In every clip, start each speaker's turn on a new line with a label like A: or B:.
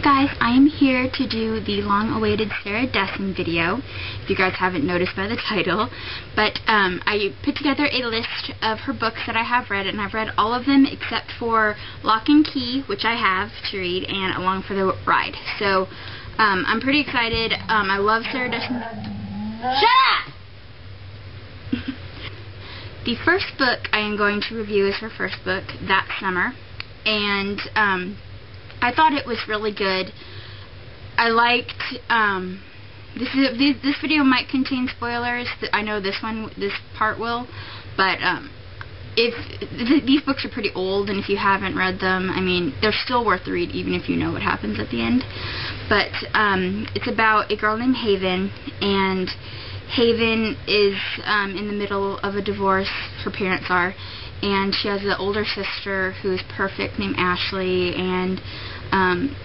A: guys, I am here to do the long-awaited Sarah Dessen video, if you guys haven't noticed by the title. But I put together a list of her books that I have read, and I've read all of them except for Lock and Key, which I have to read, and Along for the Ride. So I'm pretty excited. I love Sarah Dessen. Shut up! The first book I am going to review is her first book, That Summer, and I thought it was really good. I liked, this video might contain spoilers. I know this part will, but these books are pretty old, and if you haven't read them, I mean, they're still worth the read, even if you know what happens at the end. But it's about a girl named Haven, and Haven is in the middle of a divorce. Her parents are. And she has an older sister who's perfect named Ashley, and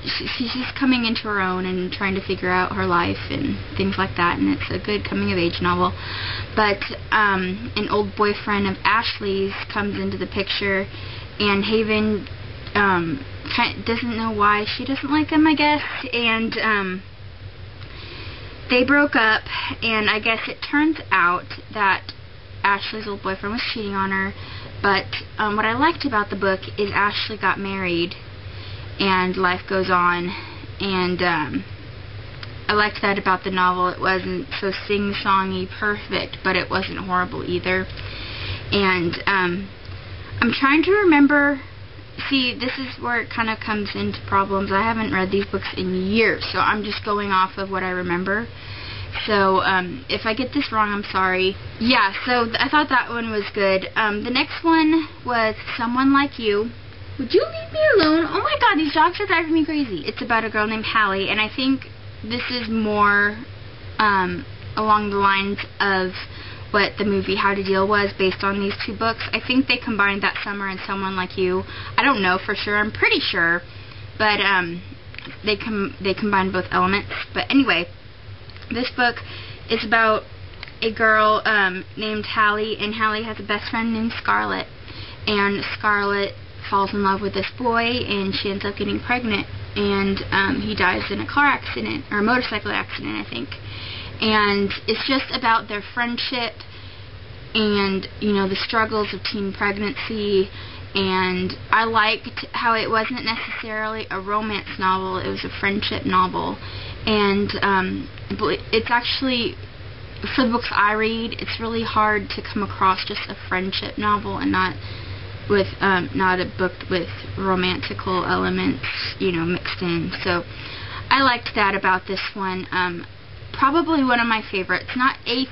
A: she's just coming into her own and trying to figure out her life and things like that, and it's a good coming-of-age novel. But an old boyfriend of Ashley's comes into the picture, and Haven doesn't know why she doesn't like him, I guess, and they broke up, and I guess it turns out that Ashley's old boyfriend was cheating on her. But what I liked about the book is Ashley got married, and life goes on, and I liked that about the novel. It wasn't so sing-songy perfect, but it wasn't horrible either. And I'm trying to remember, see, this is where it kind of comes into problems. I haven't read these books in years, so I'm just going off of what I remember. So, if I get this wrong, I'm sorry. Yeah, so I thought that one was good. The next one was Someone Like You. Would you leave me alone? Oh my god, these dogs are driving me crazy. It's about a girl named Hallie, and I think this is more along the lines of what the movie How to Deal was based on these two books. I think they combined That Summer and Someone Like You. I don't know for sure. I'm pretty sure. But they combined both elements. But anyway, this book is about a girl named Hallie, and Hallie has a best friend named Scarlett, and Scarlett falls in love with this boy, and she ends up getting pregnant, and he dies in a car accident, or a motorcycle accident, I think. And it's just about their friendship and, you know, the struggles of teen pregnancy. And I liked how it wasn't necessarily a romance novel, it was a friendship novel. And it's actually, for the books I read, it's really hard to come across just a friendship novel and not a book with romantical elements, you know, mixed in. So I liked that about this one. Probably one of my favorites. Not a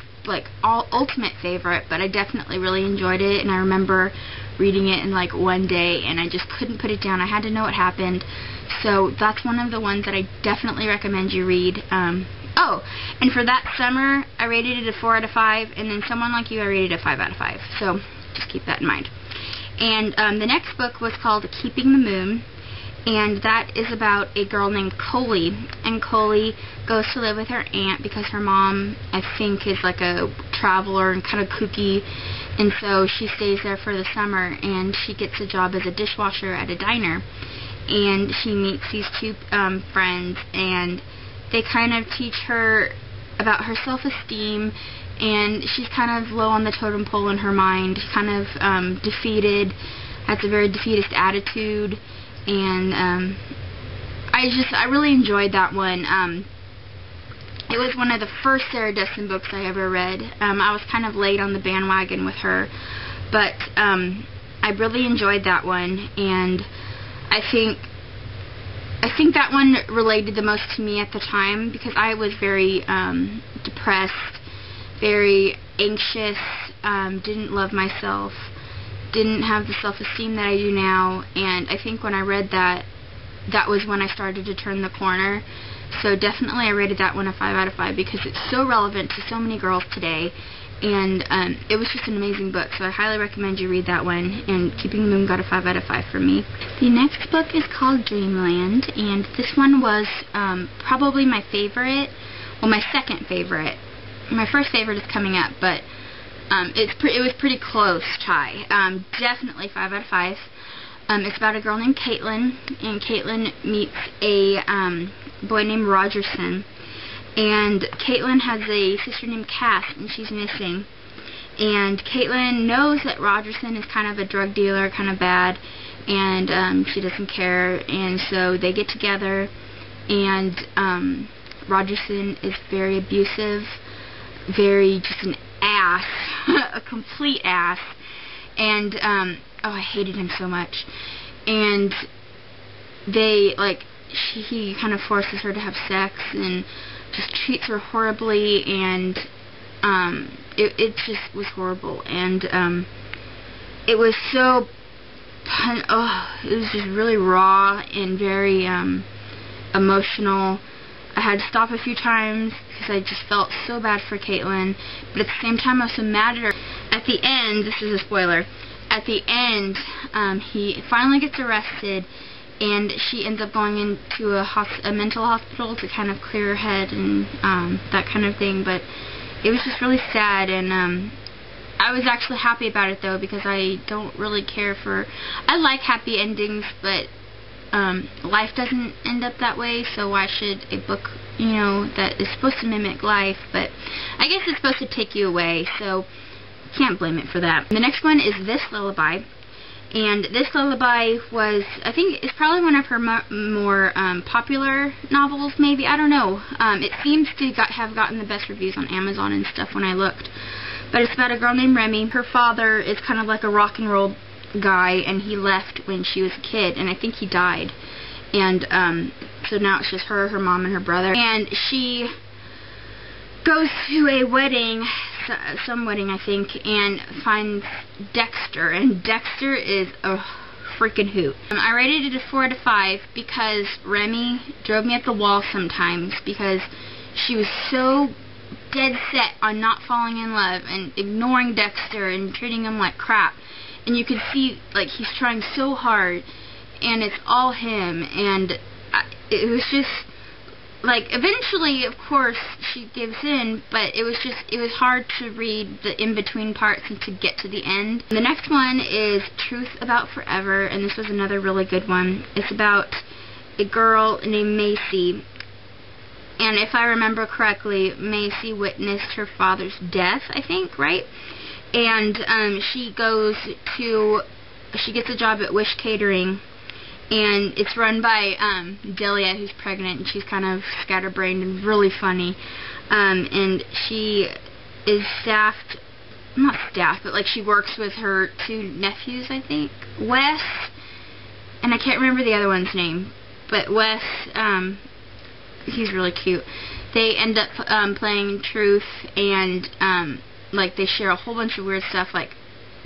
A: ultimate favorite, but I definitely really enjoyed it, and I remember reading it in like one day, and I just couldn't put it down. I had to know what happened. So that's one of the ones that I definitely recommend you read. Oh, and for That Summer, I rated it a 4 out of 5, and then Someone Like You, I rated it a 5 out of 5. So just keep that in mind. And the next book was called Keeping the Moon, and that is about a girl named Coley. And Coley goes to live with her aunt because her mom, I think, is like a traveler and kind of kooky. And so she stays there for the summer, and she gets a job as a dishwasher at a diner. And she meets these two friends, and they kind of teach her about her self-esteem, and she's kind of low on the totem pole in her mind, kind of defeated, has a very defeatist attitude, and I really enjoyed that one. It was one of the first Sarah Dessen books I ever read. I was kind of late on the bandwagon with her, but I really enjoyed that one, and I think that one related the most to me at the time, because I was very depressed, very anxious, didn't love myself, didn't have the self-esteem that I do now, and I think when I read that, that was when I started to turn the corner. So definitely I rated that one a 5 out of 5 because it's so relevant to so many girls today, and it was just an amazing book, so I highly recommend you read that one, and Keeping the Moon got a 5 out of 5 from me. The next book is called Dreamland, and this one was probably my favorite, well, my second favorite. My first favorite is coming up, but it was pretty close tie. Definitely 5 out of 5. It's about a girl named Caitlin, and Caitlin meets a boy named Rogerson. And Caitlin has a sister named Cass, and she's missing. And Caitlin knows that Rogerson is kind of a drug dealer, kind of bad, and she doesn't care. And so they get together, and Rogerson is very abusive, very just an ass, a complete ass. And oh, I hated him so much. And they, like, he kind of forces her to have sex and just treats her horribly, and it just was horrible. And it was so, it was just really raw and very emotional. I had to stop a few times because I just felt so bad for Caitlin, but at the same time I was so mad at her. At the end, this is a spoiler, at the end he finally gets arrested, and she ends up going into a mental hospital to kind of clear her head and that kind of thing. But it was just really sad, and I was actually happy about it though, because I don't really care for, I like happy endings, but life doesn't end up that way, so why should a book, you know, that is supposed to mimic life, but I guess it's supposed to take you away, so can't blame it for that. The next one is This Lullaby, and This Lullaby was, I think it's probably one of her more popular novels, maybe, I don't know. It seems to have gotten the best reviews on Amazon and stuff when I looked, but it's about a girl named Remy. Her father is kind of like a rock and roll guy, and he left when she was a kid, and I think he died, and so now it's just her, her mom, and her brother, and she goes to a wedding, some wedding I think, and finds Dexter, and Dexter is a freaking hoot. I rated it a 4 out of 5 because Remy drove me up the wall sometimes, because she was so dead set on not falling in love and ignoring Dexter and treating him like crap. And you could see, like, he's trying so hard, and it's all him, and it was just, like, eventually, of course, she gives in, but it was hard to read the in-between parts and to get to the end. The next one is Truth About Forever, and this was another really good one. It's about a girl named Macy, and if I remember correctly, Macy witnessed her father's death, I think, right? And she gets a job at Wish Catering, and it's run by Delia, who's pregnant, and she's kind of scatterbrained and really funny. And she is staffed, not staffed, but like she works with her 2 nephews, I think, Wes, and I can't remember the other one's name, but Wes, he's really cute. They end up playing Truth, and like they share a whole bunch of weird stuff, like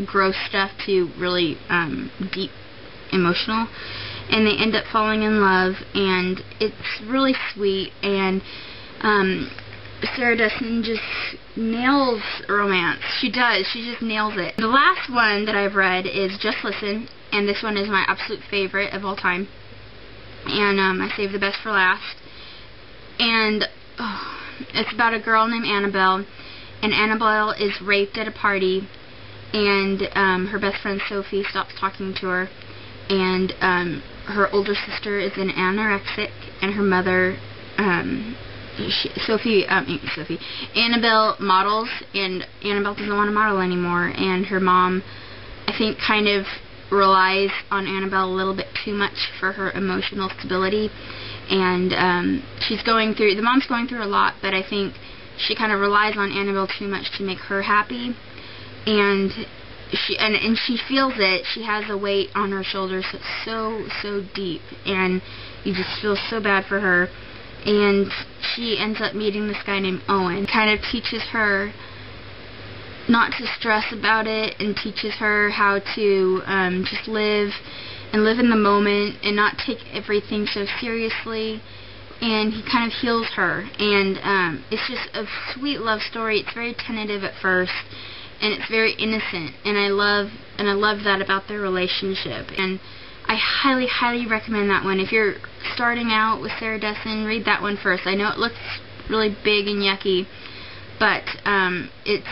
A: gross stuff to really deep emotional, and they end up falling in love, and it's really sweet, and Sarah Dessen just nails romance. She does. She just nails it. The last one that I've read is Just Listen, and this one is my absolute favorite of all time, and I saved the best for last. And it's about a girl named Annabelle, and Annabelle is raped at a party, and her best friend Sophie stops talking to her, and her older sister is an anorexic, and her mother, Annabelle models, and Annabelle doesn't want to model anymore, and her mom, I think, kind of relies on Annabelle a little bit too much for her emotional stability, and the mom's going through a lot, but I think she kind of relies on Annabelle too much to make her happy, and she feels it. She has a weight on her shoulders that's so deep, and you just feel so bad for her. And she ends up meeting this guy named Owen. Kind of teaches her not to stress about it, and teaches her how to just live in the moment and not take everything so seriously. And he kind of heals her, and it's just a sweet love story. It's very tentative at first, and it's very innocent, and I love that about their relationship. And I highly recommend that one. If you're starting out with Sarah Dessen, read that one first. I know it looks really big and yucky, but it's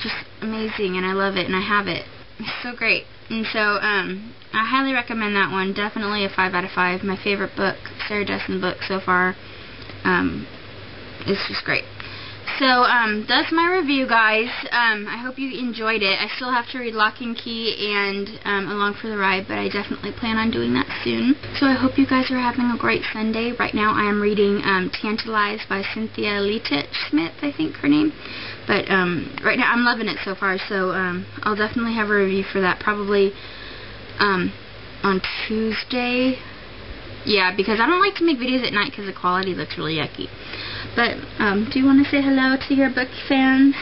A: just amazing, and I love it, and I have it. It's so great. And so, I highly recommend that one. Definitely a 5 out of 5. My favorite book, Sarah Dessen book so far. It's just great. So, that's my review, guys. I hope you enjoyed it. I still have to read Lock and Key and Along for the Ride, but I definitely plan on doing that soon. So I hope you guys are having a great Sunday. Right now I am reading Tantalized by Cynthia Leitich-Smith, I think her name. But right now I'm loving it so far, so I'll definitely have a review for that probably on Tuesday. Yeah, because I don't like to make videos at night because the quality looks really yucky. But, do you want to say hello to your book fans?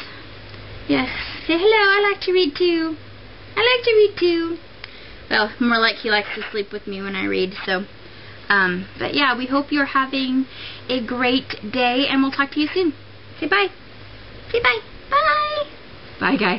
A: Yes. Say hello, I like to read too. I like to read too. Well, more like he likes to sleep with me when I read, so. But yeah, we hope you're having a great day, and we'll talk to you soon. Say bye. Say bye. Bye. Bye, guys.